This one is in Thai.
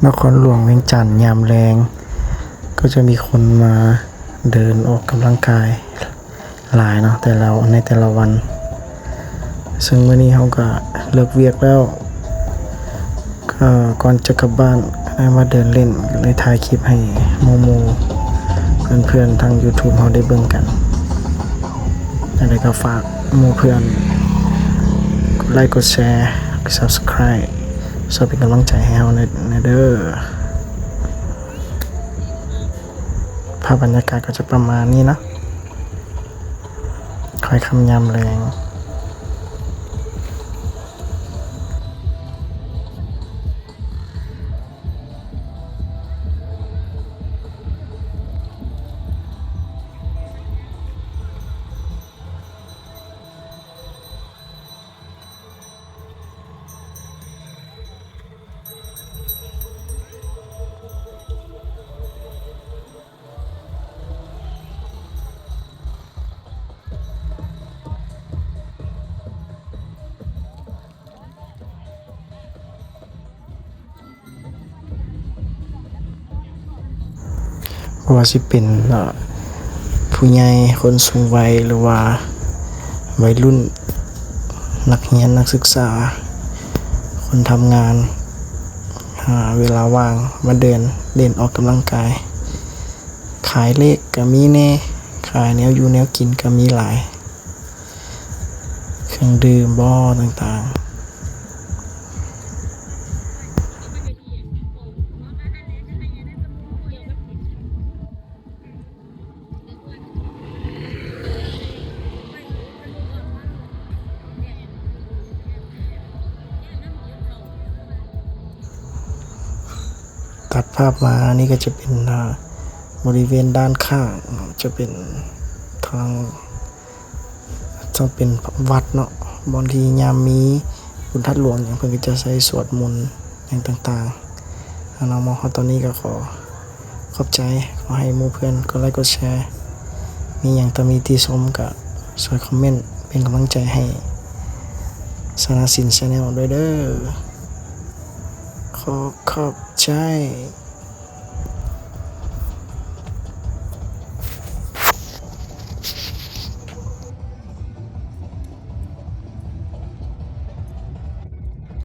นครหลวงเวียงจันทร์ยามแรงก็จะมีคนมาเดินออกกำลังกายหลายเนาะแต่ละวันซึ่งวันนี้เขาก็เลิกเวียกแล้วก็ก่อนจะกลับบ้านได้มาเดินเล่นก็เลยถ่ายคลิปให้โมเพื่อนๆทาง YouTube เขาได้เบิ่งกันแล้วก็ฝากหมู่เพื่อนกดไลค์กดแชร์กด Subscribe สเป็นกำลังใจให้เราในเด้อภาพบรรยากาศก็จะประมาณนี้นะคอยคำยามแรงเพราะว่าสิเป็นผู้ใหญ่คนสูงวัยหรือว่าวัยรุ่นนักเรียนนักศึกษาคนทำงานหาเวลาว่างมาเดินเล่นออกกำลังกายขายเลขก็มีแน่ขายแนวอยู่แนวกินก็มีหลายเครื่องดื่มบ่ต่างๆตัดภาพมานี่ก็จะเป็นบริเวณด้านข้างจะเป็นทางจะเป็นวัดเนาะบางทียามมีบุญทัดหลวงอย่างเพิ่นก็จะใช้สวดมนต์อย่างต่างๆน้องมองเขาตอนนี้ก็ขอบใจขอให้หมู่เพื่อนกดไลค์กดแชร์มีอย่างตามีที่ชมก็ช่วยคอมเมนต์เป็นกำลังใจให้สนาสิน Channel ด้วยเด้อขอบใจ